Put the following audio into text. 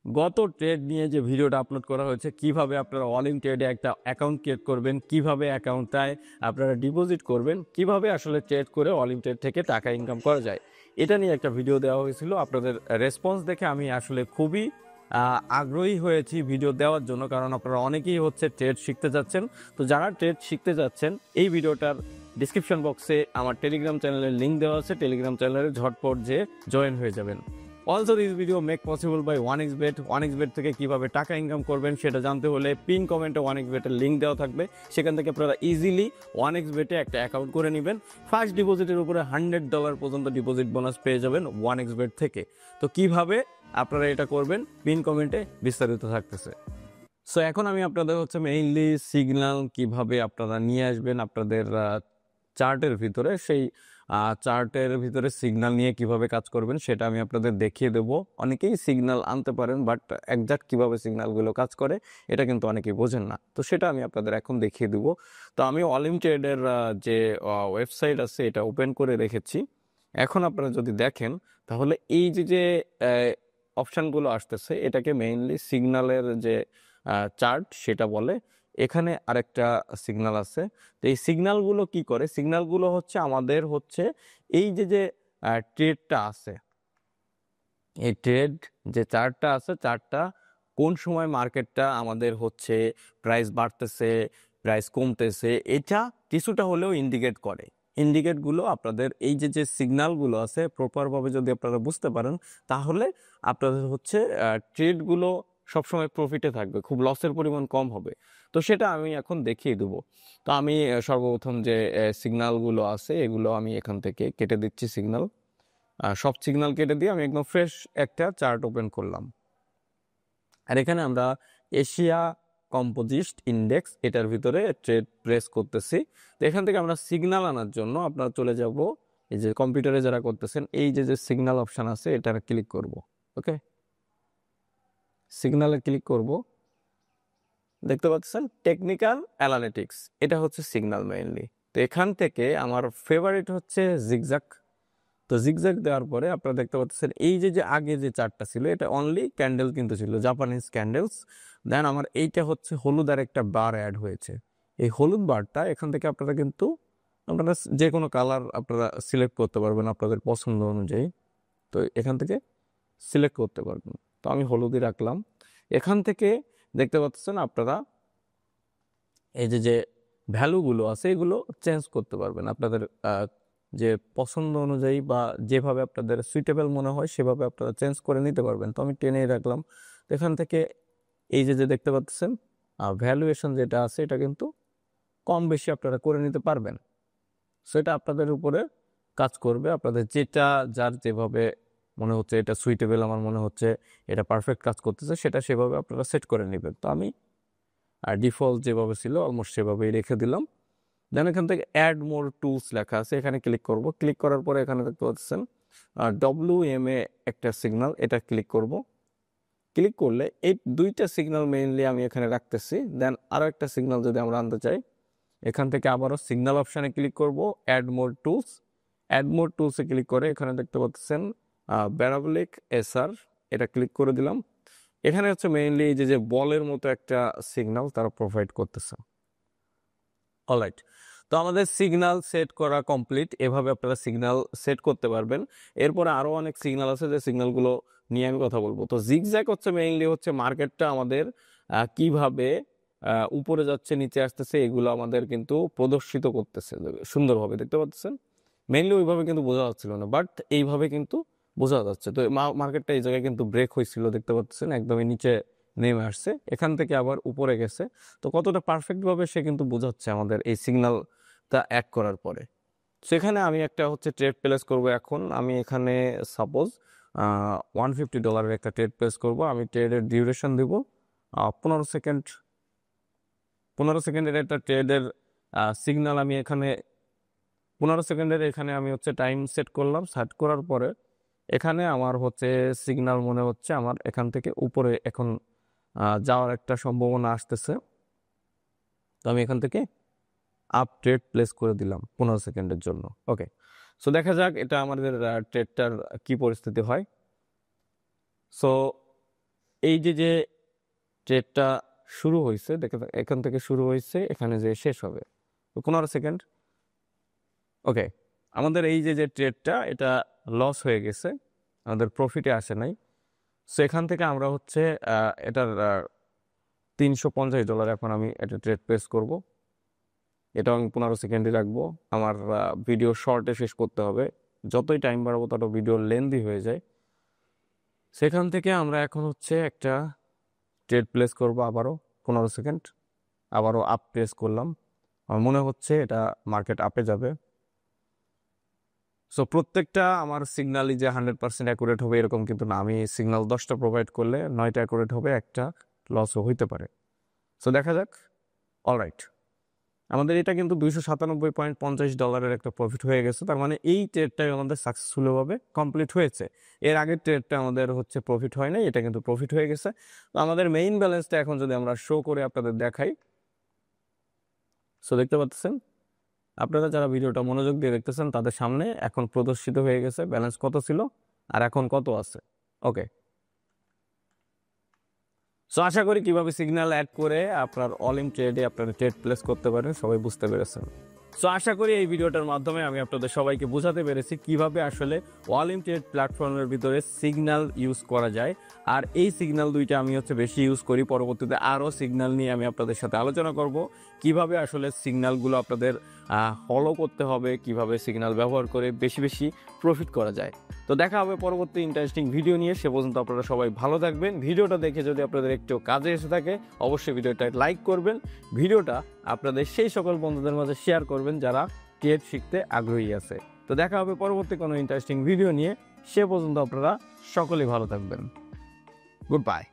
গত ট্রেড নিয়ে যে ভিডিওটা আপলোড করা হয়েছে, কিভাবে আপনারা অল ইন ট্রেডে একটা অ্যাকাউন্ট ক্রিয়েট করবেন, কিভাবে অ্যাকাউন্টটায় আপনারা ডিপোজিট করবেন, কিভাবে আসলে ট্রেড করে অল ইন ট্রেড থেকে টাকা ইনকাম করা যায়, এটা নিয়ে একটা ভিডিও দেওয়া হয়েছিল। আপনাদের রেসপন্স দেখে আমি আসলে খুবই আগ্রহী হয়েছি ভিডিও দেওয়ার জন্য, কারণ আপনারা অনেকেই হচ্ছে ট্রেড শিখতে যাচ্ছেন। তো যারা ট্রেড শিখতে যাচ্ছেন, এই ভিডিওটার ডিসক্রিপশন বক্সে আমার টেলিগ্রাম চ্যানেলের লিঙ্ক দেওয়া আছে, টেলিগ্রাম চ্যানেলে ঝটপট যে জয়েন হয়ে যাবেন। Also this video make possible by 1xBet। 1xBet থেকে কিভাবে টাকা ইনকাম করবেন সেটা জানতে হলে পিন কমেন্টে 1xBet এর লিঙ্ক দেওয়া থাকবে, সেখান থেকে আপনারা ইজিলি 1xBet এ একটা অ্যাকাউন্ট করে নেবেন। ফার্স্ট ডিপোজিটের উপরে $100 পর্যন্ত ডিপোজিট বোনাস পেয়ে যাবেন 1xBet থেকে। তো কিভাবে আপনারা এটা করবেন, পিন কমেন্টে বিস্তারিত থাকতেছে। সো এখন আমি আপনাদের হচ্ছে মেইনলি সিগন্যাল কিভাবে আপনারা নিয়ে আসবেন আপনাদের চার্টের ভিতরে, সেই চার্টের ভিতরে সিগন্যাল নিয়ে কিভাবে কাজ করবেন সেটা আমি আপনাদের দেখিয়ে দেব। অনেকেই সিগন্যাল আনতে পারেন, বাট একজাক্ট কিভাবে সিগন্যালগুলো কাজ করে এটা কিন্তু অনেকেই বোঝেন না। তো সেটা আমি আপনাদের এখন দেখিয়ে দেব। তো আমি অলিমিটেডের যে ওয়েবসাইট আছে এটা ওপেন করে রেখেছি। এখন আপনারা যদি দেখেন, তাহলে এই যে অপশানগুলো আসতেছে, এটাকে মেইনলি সিগন্যালের যে চার্ট সেটা বলে। এখানে আরেকটা সিগন্যাল আছে। তো এই সিগন্যালগুলো কি করে? সিগন্যালগুলো হচ্ছে আমাদের হচ্ছে এই যে ট্রেডটা আছে, এই ট্রেড যে চার্টটা আছে, চার্টটা কোন সময় মার্কেটটা আমাদের হচ্ছে প্রাইস বাড়তেছে, প্রাইস কমতেছে, এটা কিছুটা হলেও ইন্ডিকেট করে। ইন্ডিকেটগুলো আপনাদের এই যে সিগন্যালগুলো আছে প্রপারভাবে যদি আপনারা বুঝতে পারেন, তাহলে আপনাদের হচ্ছে ট্রেডগুলো সবসময় প্রফিটে থাকবে, খুব লসের পরিমাণ কম হবে। তো সেটা আমি এখন দেখিয়ে দেবো। তো আমি সর্বপ্রথম যে সিগন্যালগুলো আছে এগুলো আমি এখান থেকে কেটে দিচ্ছি সিগন্যাল। সব সিগন্যাল কেটে দিয়ে আমি একদম ফ্রেশ একটা চার্ট ওপেন করলাম। আর এখানে আমরা এশিয়া কম্পোজিট ইন্ডেক্স এটার ভিতরে ট্রেড প্রেস করতেছি। তো এখান থেকে আমরা সিগন্যাল আনার জন্য আপনারা চলে যাব, এই যে কম্পিউটারে যারা করতেছেন এই যে সিগন্যাল অপশন আছে এটা ক্লিক করব। ওকে, সিগন্যালে ক্লিক করব। দেখতে পাচ্ছেন টেকনিক্যাল অ্যানালিটিক্স, এটা হচ্ছে সিগন্যাল মেইনলি। তো এখান থেকে আমার ফেভারিট হচ্ছে জিগজ্যাগ। তো জিগজ্যাগ দেওয়ার পরে আপনারা দেখতে পাচ্ছেন এই যে আগে যে চার্টটা ছিল এটা অনলি ক্যান্ডেল কিন্তু ছিল, জাপানিজ ক্যান্ডেলস। দেন আমার এইটা হচ্ছে হলুদ আর একটা বার অ্যাড হয়েছে। এই হলুদ বারটা এখান থেকে আপনারা কিন্তু আপনারা যে কোনো কালার আপনারা সিলেক্ট করতে পারবেন আপনাদের পছন্দ অনুযায়ী। তো এখান থেকে সিলেক্ট করতে পারবেন। তো আমি হলুদই রাখলাম। এখান থেকে দেখতে পাচ্ছেন আপনারা এই যে ভ্যালুগুলো আছে এগুলো চেঞ্জ করতে পারবেন আপনাদের যে পছন্দ অনুযায়ী, বা যেভাবে আপনাদের সুইটেবল মনে হয় সেভাবে আপনারা চেঞ্জ করে নিতে পারবেন। তো আমি টেনেই রাখলাম। তো এখান থেকে এই যে দেখতে পাচ্ছেন ভ্যালুয়েশন যেটা আছে এটা কিন্তু কম বেশি আপনারা করে নিতে পারবেন। সেটা আপনাদের উপরে কাজ করবে, আপনাদের যেটা যার যেভাবে মনে হচ্ছে এটা সুইটেবল, আমার মনে হচ্ছে এটা পারফেক্ট কাজ করতেছে, সেটা সেভাবে আপনারা সেট করে নেবেন। তো আমি ডিফল্ট যেভাবে ছিল অলমোস্ট সেভাবেই রেখে দিলাম। দেন এখান থেকে অ্যাড মোর টুলস লেখা আছে, এখানে ক্লিক করব। ক্লিক করার পরে এখানে দেখতে পাচ্ছেন WMA একটা সিগন্যাল, এটা ক্লিক করব। ক্লিক করলে এই দুইটা সিগন্যাল মেইনলি আমি এখানে রাখতেছি। দেন আরও একটা সিগন্যাল যদি আমরা আনতে চাই, এখান থেকে আবারও সিগন্যাল অপশানে ক্লিক করব, add more tools. Add more টুলসে ক্লিক করে এখানে দেখতে পাচ্ছেন প্যারাবোলিক এসআর, এটা ক্লিক করে দিলাম। এখানে হচ্ছে মেইনলি এই যে বলের মতো একটা সিগন্যাল তারা প্রোভাইড করতেছে। অলরাইট, তো আমাদের সিগন্যাল সেট করা কমপ্লিট। এভাবে আপনারা সিগন্যাল সেট করতে পারবেন। এরপরে আরও অনেক সিগন্যাল আছে, যে সিগন্যালগুলো নিয়ে আমি কথা বলবো। তো জিগজ্যাগ হচ্ছে মেইনলি হচ্ছে মার্কেটটা আমাদের কিভাবে উপরে যাচ্ছে নিচে আসতেছে এগুলো আমাদের কিন্তু প্রদর্শিত করতেছে সুন্দরভাবে, দেখতে পাচ্ছেন। মেইনলি ওইভাবে কিন্তু বোঝা যাচ্ছিল না, বাট এইভাবে কিন্তু বোঝা যাচ্ছে। তো মার্কেটটা এই জায়গায় কিন্তু ব্রেক হয়েছিল, দেখতে পাচ্ছেন একদমই নিচে নেমে আসছে, এখান থেকে আবার উপরে গেছে। তো কতটা পারফেক্টভাবে সে কিন্তু বোঝাচ্ছে আমাদের এই সিগন্যালটা অ্যাড করার পরে। সেখানে আমি একটা হচ্ছে ট্রেড প্লেস করব। এখন আমি এখানে সাপোজ $150 একটা ট্রেড প্লেস করব। আমি ট্রেডের ডিউরেশন দিব 15 সেকেন্ড। 15 সেকেন্ডের একটা ট্রেডের সিগন্যাল আমি এখানে 15 সেকেন্ডের এখানে আমি হচ্ছে টাইম সেট করলাম। সেট করার পরে এখানে আমার হচ্ছে সিগন্যাল মনে হচ্ছে আমার এখান থেকে উপরে এখন যাওয়ার একটা সম্ভাবনা আসতেছে। তো আমি এখান থেকে আপ ট্রেড প্লেস করে দিলাম 15 সেকেন্ডের জন্য। ওকে, সো দেখা যাক এটা আমাদের ট্রেডটার কি পরিস্থিতি হয়। সো এই যে ট্রেডটা শুরু হয়েছে, দেখে এখান থেকে শুরু হয়েছে, এখানে যে শেষ হবে 15 সেকেন্ড। ওকে, আমাদের এই যে ট্রেডটা এটা লস হয়ে গেছে, আমাদের প্রফিটে আসে নাই। সো এখান থেকে আমরা হচ্ছে এটার $350 এখন আমি এটা ট্রেড প্লেস করব। এটা আমি 15 সেকেন্ডে রাখবো। আমার ভিডিও শর্টে শেষ করতে হবে, যতই টাইম বাড়াবো তত ভিডিও লেন্দি হয়ে যায়। সেখান থেকে আমরা এখন হচ্ছে একটা ট্রেড প্লেস করব আবারও 15 সেকেন্ড, আবারও আপ প্রেস করলাম। আমার মনে হচ্ছে এটা মার্কেট আপে যাবে। সো প্রত্যেকটা আমার সিগন্যালই যে 100% অ্যাকুরেট হবে এরকম কিন্তু না। আমি সিগন্যাল 10টা প্রোভাইড করলে 9টা অ্যাকুরেট হবে, একটা লসও হইতে পারে। সো দেখা যাক। অলরাইট, আমাদের এটা কিন্তু $297.50 একটা প্রফিট হয়ে গেছে। তার মানে এই ট্রেডটাই আমাদের সাকসেসফুলভাবে কমপ্লিট হয়েছে। এর আগের ট্রেডটা আমাদের হচ্ছে প্রফিট হয় নাই, এটা কিন্তু প্রফিট হয়ে গেছে। তো আমাদের মেইন ব্যালেন্সটা এখন যদি আমরা শো করে আপনাদের দেখাই, সো দেখতে পাচ্ছেন আপনারা যারা ভিডিওটা মনোযোগ দিয়ে দেখতেছেন তাদের সামনে এখন প্রদর্শিত হয়ে গেছে ব্যালেন্স কত ছিল আর এখন কত আছে। ওকে, সো আশা করি কিভাবে সিগন্যাল অ্যাড করে আপনার অল ইন ট্রেডে আপনারা ট্রেড প্লেস করতে পারেন সবাই বুঝতে পেরেছেন। সো আশা করি এই ভিডিওটার মাধ্যমে আমি আপনাদের সবাইকে বোঝাতে পেরেছি কিভাবে আসলে অল ইন ট্রেড প্ল্যাটফর্মের ভিতরে সিগন্যাল ইউজ করা যায়। আর এই সিগন্যাল দুইটা আমি হচ্ছে বেশি ইউজ করি। পরবর্তীতে আরও সিগন্যাল নিয়ে আমি আপনাদের সাথে আলোচনা করব কিভাবে আসলে সিগন্যালগুলো আপনাদের ফলো করতে হবে, কিভাবে সিগন্যাল ব্যবহার করে বেশি বেশি প্রফিট করা যায়। তো দেখা হবে পরবর্তী ইন্টারেস্টিং ভিডিও নিয়ে। সে পর্যন্ত আপনারা সবাই ভালো থাকবেন। ভিডিওটা দেখে যদি আপনাদের একটু কাজে এসে থাকে অবশ্যই ভিডিওটা লাইক করবেন। ভিডিওটা আপনাদের সেই সকল বন্ধুদের মাঝে শেয়ার করবেন যারা ট্রেড শিখতে আগ্রহী আছে। তো দেখা হবে পরবর্তী কোনো ইন্টারেস্টিং ভিডিও নিয়ে। সে পর্যন্ত আপনারা সকলেই ভালো থাকবেন। Good bye.